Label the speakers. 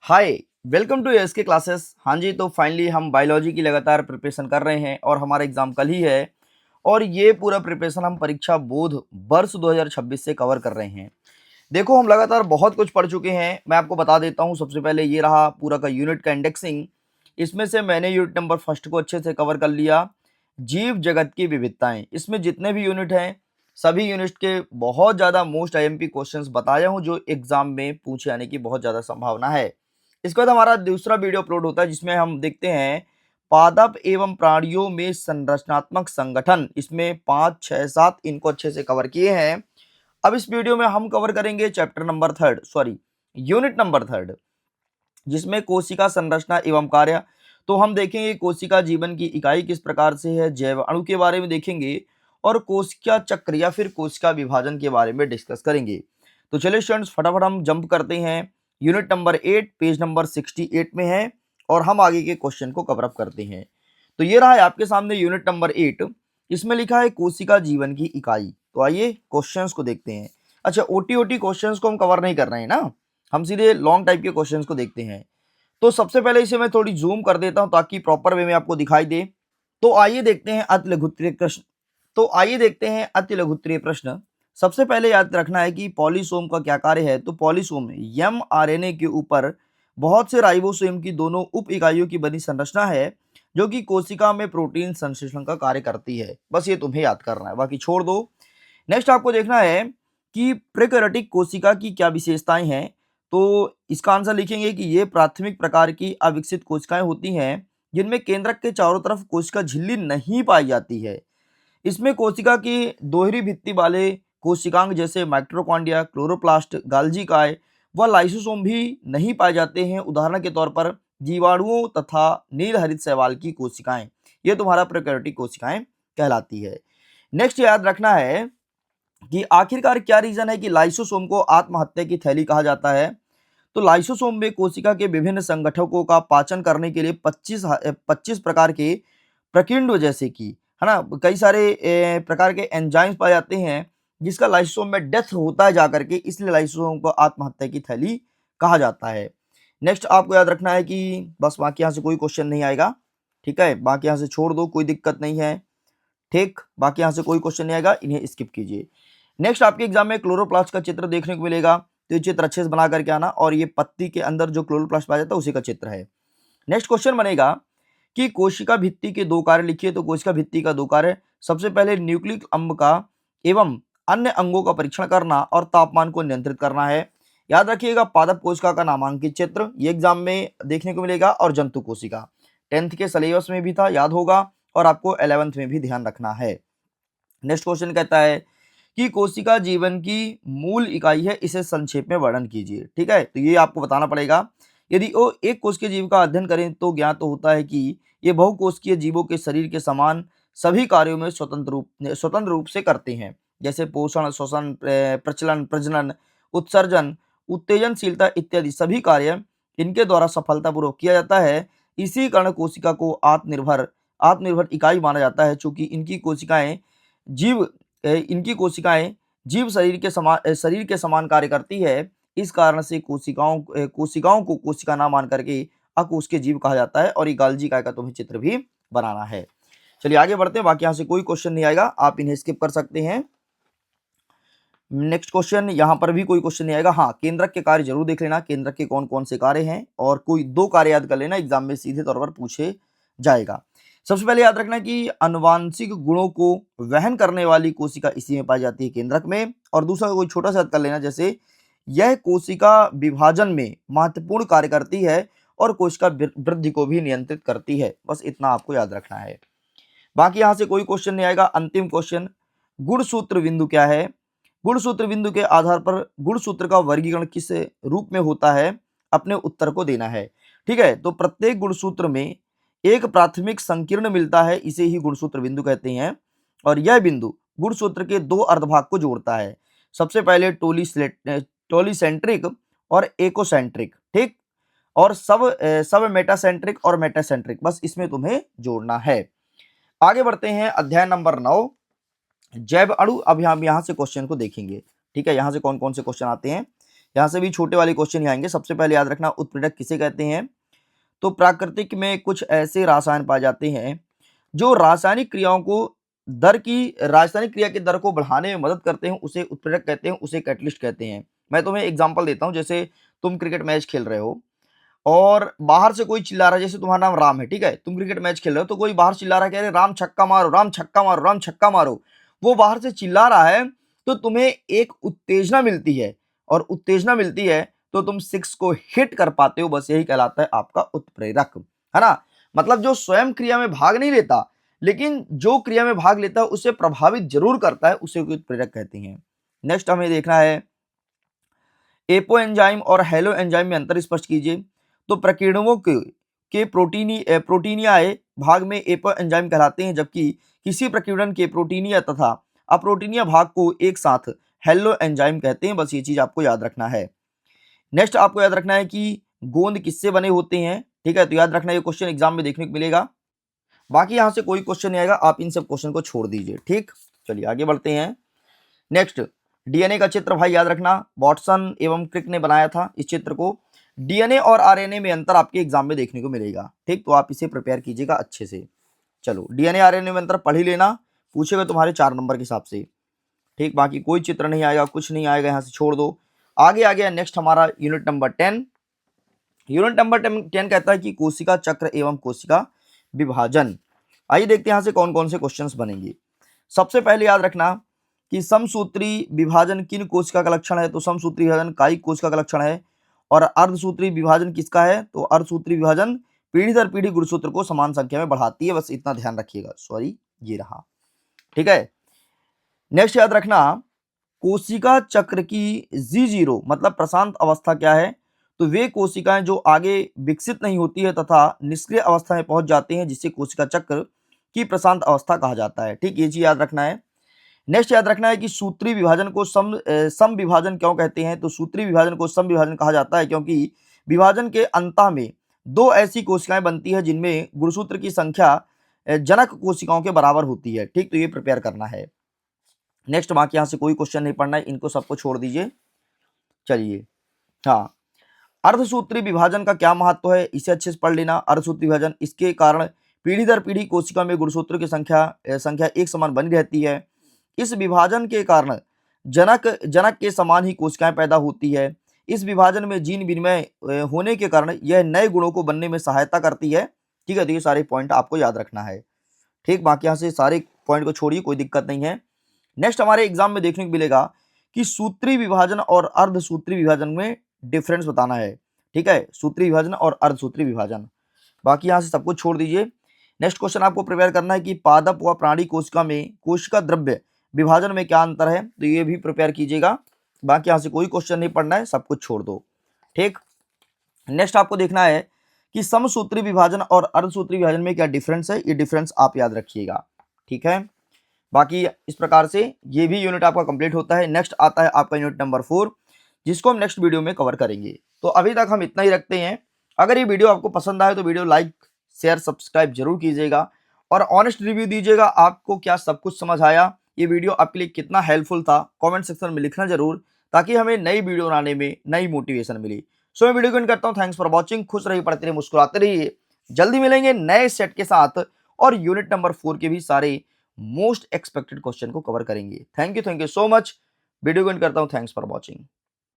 Speaker 1: Hi, welcome to ASK classes. हाँ जी, तो फाइनली हम बायोलॉजी की लगातार प्रिपरेशन कर रहे हैं और हमारा एग्जाम कल ही है। और ये पूरा प्रिपरेशन हम परीक्षा बोध वर्ष 2026 से कवर कर रहे हैं। देखो, हम लगातार बहुत कुछ पढ़ चुके हैं। मैं आपको बता देता हूँ। सबसे पहले ये रहा पूरा का यूनिट का इंडेक्सिंग। इसमें से मैंने यूनिट नंबर फर्स्ट को अच्छे से कवर कर लिया। जीव जगत की विविधताएं, इसमें जितने भी यूनिट हैं सभी यूनिट के बहुत ज़्यादा मोस्ट आईएमपी क्वेश्चंस बताया हूँ जो एग्जाम में पूछे आने की बहुत ज़्यादा संभावना है। इसके बाद हमारा दूसरा वीडियो अपलोड होता है जिसमें हम देखते हैं पादप एवं प्राणियों में संरचनात्मक संगठन। इसमें 5, 6, 7 इनको अच्छे से कवर किए हैं। अब इस वीडियो में हम कवर करेंगे chapter number third, sorry unit number third, जिसमें कोशिका संरचना एवं कार्य। तो हम देखेंगे कोशिका जीवन की इकाई किस प्रकार से है, जैव अणु के बारे में देखेंगे और कोशिका चक्र या फिर कोशिका विभाजन के बारे में डिस्कस करेंगे। तो चलिए स्टूडेंट्स, फटाफट हम जंप करते हैं। यूनिट नंबर 8 पेज नंबर 68 में है और हम आगे के क्वेश्चन को कवर अप करते हैं। तो ये रहा है आपके सामने यूनिट नंबर 8। इसमें लिखा है कोशिका जीवन की इकाई। तो आइए क्वेश्चंस को देखते हैं। अच्छा, ओटी ओटी क्वेश्चंस को हम कवर नहीं कर रहे हैं ना, हम सीधे लॉन्ग टाइप के क्वेश्चंस को देखते हैं। तो सबसे पहले इसे मैं थोड़ी जूम कर देता हूं ताकि प्रॉपर वे में आपको दिखाई दे। तो आइए देखते हैं अति लघुत्तरीय प्रश्न। सबसे पहले याद रखना है कि पॉलीसोम का क्या कार्य है। तो पॉलीसोम एमआरएनए के ऊपर बहुत से राइबोसोम की दोनों उप इकाइयों की बनी संरचना है जो कि कोशिका में प्रोटीन संश्लेषण का कार्य करती है। बस ये तुम्हें याद करना है, बाकी छोड़ दो। नेक्स्ट आपको देखना है कि प्रोकैरियोटिक कोशिका की क्या विशेषताएं हैं। तो इसका आंसर लिखेंगे कि ये प्राथमिक प्रकार की अविकसित कोशिकाएं होती हैं जिनमें केंद्रक के चारों तरफ कोशिका झिल्ली नहीं पाई जाती है। इसमें कोशिका की दोहरी भित्ति वाले कोशिकांग जैसे माइटोकॉन्ड्रिया, क्लोरोप्लास्ट, गाल्जी काय व लाइसोसोम भी नहीं पाए जाते हैं। उदाहरण के तौर पर जीवाणुओं तथा नीलहरित शैवाल की कोशिकाएं, ये तुम्हारा प्रोकैरियोटिक कोशिकाएं कहलाती है। नेक्स्ट याद रखना है कि आखिरकार क्या रीजन है कि लाइसोसोम को आत्महत्या की थैली कहा जाता है। तो लाइसोसोम में कोशिका के विभिन्न संगठकों का पाचन करने के लिए 25 प्रकार के प्रकीर्णों जैसे कि, है ना, कई सारे प्रकार के एंजाइम्स पाए जाते हैं जिसका लाइसोसोम में डेथ होता है जाकर के, इसलिए लाइसोसोम को आत्महत्या की थैली कहा जाता है। नेक्स्ट आपको याद रखना है कि बस बाकी यहाँ से कोई क्वेश्चन नहीं आएगा, ठीक है, बाकी यहाँ से छोड़ दो, कोई दिक्कत नहीं है, ठीक, बाकी यहाँ से कोई क्वेश्चन नहीं आएगा, इन्हें स्किप कीजिए। नेक्स्ट आपके एग्जाम में क्लोरोप्लास्ट का चित्र देखने को मिलेगा, तो ये चित्र अच्छे से बना करके आना, और ये पत्ती के अंदर जो क्लोरोप्लास्ट पाया जाता है उसी का चित्र है। नेक्स्ट क्वेश्चन बनेगा कि कोशिका भित्ति के दो कार्य लिखिए। तो कोशिका भित्ति का दो कार्य, सबसे पहले न्यूक्लिक अम्ल का एवं अन्य अंगों का परीक्षण करना और तापमान को नियंत्रित करना है। याद रखिएगा पादप कोशिका का नामांकित चित्र ये एग्जाम में देखने को मिलेगा, और जंतु कोशिका 10th के सिलेबस में भी था, याद होगा, और आपको 11th में भी ध्यान रखना है। नेक्स्ट क्वेश्चन कहता है कि कोशिका जीवन की मूल इकाई है, इसे संक्षेप में वर्णन कीजिए। ठीक है, तो ये आपको बताना पड़ेगा। यदि वो एक कोशिकीय जीव का अध्ययन करें तो ज्ञात तो होता है कि ये बहुकोशिकीय जीवों के शरीर के समान सभी कार्यों में स्वतंत्र रूप से करते हैं, जैसे पोषण, श्वसन, प्रचलन, प्रजनन, उत्सर्जन, उत्तेजनशीलता इत्यादि सभी कार्य इनके द्वारा सफलतापूर्वक किया जाता है। इसी कारण कोशिका को आत्मनिर्भर इकाई माना जाता है, चूंकि इनकी कोशिकाएं जीव शरीर के समान कार्य करती है। इस कारण से कोशिकाओं को कोशिका ना मान करके अकोशिकीय जीव कहा जाता है, और ये गाल्जी काय का तुम्हें चित्र भी बनाना है। चलिए आगे बढ़ते हैं, बाकी यहाँ से कोई क्वेश्चन नहीं आएगा, आप इन्हें स्किप कर सकते हैं। नेक्स्ट क्वेश्चन, यहाँ पर भी कोई क्वेश्चन नहीं आएगा। हाँ, केंद्रक के कार्य जरूर देख लेना, केंद्रक के कौन कौन से कार्य हैं, और कोई 2 कार्य याद कर लेना, एग्जाम में सीधे तौर पर पूछे जाएगा। सबसे पहले याद रखना कि आनुवांशिक गुणों को वहन करने वाली कोशिका इसी में पाई जाती है, केंद्रक में। और दूसरा कोई छोटा सा याद कर लेना, जैसे यह कोशिका विभाजन में महत्वपूर्ण कार्य करती है और कोशिका वृद्धि को भी नियंत्रित करती है। बस इतना आपको याद रखना है, बाकी यहाँ से कोई क्वेश्चन नहीं आएगा। अंतिम क्वेश्चन, गुणसूत्र बिंदु क्या है। गुणसूत्र बिंदु के आधार पर गुणसूत्र का वर्गीकरण किस रूप में होता है, अपने उत्तर को देना है। ठीक है, तो प्रत्येक गुणसूत्र में एक प्राथमिक संकीर्ण मिलता है, इसे ही गुणसूत्र बिंदु कहते हैं। और यह बिंदु गुणसूत्र के 2 अर्धभाग को जोड़ता है, सबसे पहले टोलीसेंट्रिक और एकोसेंट्रिक, ठीक, और सब मेटासेंट्रिक और मेटासेंट्रिक, बस इसमें तुम्हें जोड़ना है। आगे बढ़ते हैं, अध्याय नंबर 9 जैव अणु। अब हम यहाँ से क्वेश्चन को देखेंगे। ठीक है, यहाँ से कौन कौन से क्वेश्चन आते हैं यहाँ से भी छोटे वाले क्वेश्चन ही आएंगे। सबसे पहले याद रखना उत्प्रेरक किसे कहते हैं। तो प्राकृतिक में कुछ ऐसे रसायन पाए जाते हैं जो रासायनिक क्रियाओं को रासायनिक क्रिया के दर को बढ़ाने में मदद करते हैं, उसे उत्प्रेरक कहते हैं, उसे कैटलिस्ट कहते हैं। मैं तुम्हें एग्जांपल देता हूं, जैसे तुम क्रिकेट मैच खेल रहे हो और बाहर से कोई चिल्ला रहा है, जैसे तुम्हारा नाम राम है, ठीक है, तुम क्रिकेट मैच खेल रहे हो तो कोई बाहर चिल्ला रहा है कि अरे राम छक्का मारो, राम छक्का मारो, राम छक्का मारो। वो बाहर से चिल्ला रहा है तो तुम्हें एक उत्तेजना मिलती है, और उत्तेजना मिलती है तो तुम सिक्स को हिट कर पाते हो। बस यही कहलाता है आपका उत्प्रेरक, है ना। मतलब जो स्वयं क्रिया में भाग नहीं लेता लेकिन जो क्रिया में भाग लेता है उसे प्रभावित जरूर करता है, उसे उत्प्रेरक कहते हैं। नेक्स्ट हमें देखना है एपो एंजाइम और हेलो एंजाइम में अंतर स्पष्ट कीजिए। तो प्रकीर्णकों के प्रोटीनियाए भाग में एपो एंजाइम कहलाते हैं, जबकि किसी प्रकीर्णन के प्रोटीनिया तथा अप्रोटीनिया भाग को एक साथ हेलो एंजाइम कहते हैं। बस ये चीज आपको याद रखना है। नेक्स्ट आपको याद रखना है कि गोंद किससे बने होते हैं, ठीक है। तो याद रखना ये क्वेश्चन एग्जाम में देखने को मिलेगा। बाकी यहां से कोई क्वेश्चन नहीं आएगा, आप इन सब क्वेश्चन को छोड़ दीजिए, ठीक। चलिए आगे बढ़ते हैं। नेक्स्ट डीएनए का चित्र भाई याद रखना वॉटसन एवं क्रिक ने बनाया था इस चित्र को। डीएनए और आरएनए में अंतर आपके एग्जाम में देखने को मिलेगा, ठीक। तो आप इसे प्रिपेयर कीजिएगा अच्छे से। चलो डीएनए आरएनए में अंतर पढ़ ही लेना, पूछेगा तुम्हारे 4 नंबर के हिसाब से, ठीक। बाकी कोई चित्र नहीं आएगा, कुछ नहीं आएगा, यहां से छोड़ दो। आगे आ गया नेक्स्ट हमारा यूनिट नंबर 10। यूनिट नंबर 10 कहता है कि कोशिका चक्र एवं कोशिका विभाजन। आइए देखते हैं यहां से कौन कौन से क्वेश्चंस बनेंगे। सबसे पहले याद रखना कि समसूत्री विभाजन किन कोशिका का लक्षण है। तो समसूत्री विभाजन कायिक कोशिका का लक्षण है। और अर्धसूत्री विभाजन किसका है। तो अर्धसूत्री विभाजन पीढ़ी दर पीढ़ी गुणसूत्र को समान संख्या में बढ़ाती है। बस इतना ध्यान रखिएगा, सॉरी ये रहा, ठीक है। नेक्स्ट याद रखना कोशिका चक्र की G0 मतलब प्रशांत अवस्था क्या है। तो वे कोशिकाएं जो आगे विकसित नहीं होती है तथा निष्क्रिय अवस्था में पहुंच जाते हैं, जिसे कोशिका चक्र की प्रशांत अवस्था कहा जाता है, ठीक। ये चीज याद रखना है। नेक्स्ट याद रखना है कि सूत्री विभाजन को सम विभाजन क्यों कहते हैं। तो सूत्री विभाजन को सम विभाजन कहा जाता है क्योंकि विभाजन के अंत में दो ऐसी कोशिकाएं बनती है जिनमें गुणसूत्र की संख्या जनक कोशिकाओं के बराबर होती है, ठीक। तो ये प्रिपेयर करना है। नेक्स्ट बाकी यहां से कोई क्वेश्चन नहीं पढ़ना है, इनको सबको छोड़ दीजिए। चलिए हाँ, अर्धसूत्री विभाजन का क्या महत्व है, इसे अच्छे से पढ़ लेना। अर्धसूत्री विभाजन इसके कारण पीढ़ी दर पीढ़ी कोशिका में गुणसूत्र की संख्या एक समान बनी रहती है। इस विभाजन के कारण जनक के समान ही कोशिकाएं पैदा होती है। इस विभाजन में जीन विनिमय होने के कारण यह नए गुणों को बनने में सहायता करती है, ठीक है। तो ये सारे पॉइंट आपको याद रखना है, ठीक। बाकी यहाँ से सारे पॉइंट को छोड़िए, कोई दिक्कत नहीं है। नेक्स्ट हमारे एग्जाम में देखने को मिलेगा कि सूत्री विभाजन और अर्धसूत्री विभाजन में डिफरेंस बताना है, ठीक है। सूत्री विभाजन और अर्धसूत्री विभाजन, बाकी यहाँ से सब कुछ छोड़ दीजिए। नेक्स्ट क्वेश्चन आपको प्रिपेयर करना है कि पादप व प्राणी कोशिका में कोशिका द्रव्य विभाजन में क्या अंतर है। तो ये भी प्रिपेयर कीजिएगा। बाकी यहाँ से कोई क्वेश्चन नहीं पढ़ना है, सब कुछ छोड़ दो, ठीक। नेक्स्ट आपको देखना है कि समसूत्री विभाजन और अर्धसूत्री विभाजन में क्या डिफरेंस है, ये डिफरेंस आप याद रखिएगा, ठीक है। बाकी इस प्रकार से ये भी यूनिट आपका कंप्लीट होता है। नेक्स्ट आता है आपका यूनिट नंबर 4, जिसको हम नेक्स्ट वीडियो में कवर करेंगे। तो अभी तक हम इतना ही रखते हैं। अगर ये वीडियो आपको पसंद आए तो वीडियो लाइक शेयर सब्सक्राइब जरूर कीजिएगा और ऑनेस्ट रिव्यू दीजिएगा, आपको क्या सब कुछ समझ आया, ये वीडियो आपके लिए कितना हेल्पफुल था, कमेंट सेक्शन में लिखना जरूर, ताकि हमें नई वीडियो बनाने में नई मोटिवेशन मिली। सो मैं वीडियो को एंड करता हूँ। Thanks for watching. खुश रहिए, पढ़ते रहिए, मुस्कुराते रहिए। जल्दी मिलेंगे नए सेट के साथ और यूनिट नंबर 4 के भी सारे मोस्ट एक्सपेक्टेड क्वेश्चन को कवर करेंगे। Thank you so much. Video को एंड करता हूँ। Thanks for watching.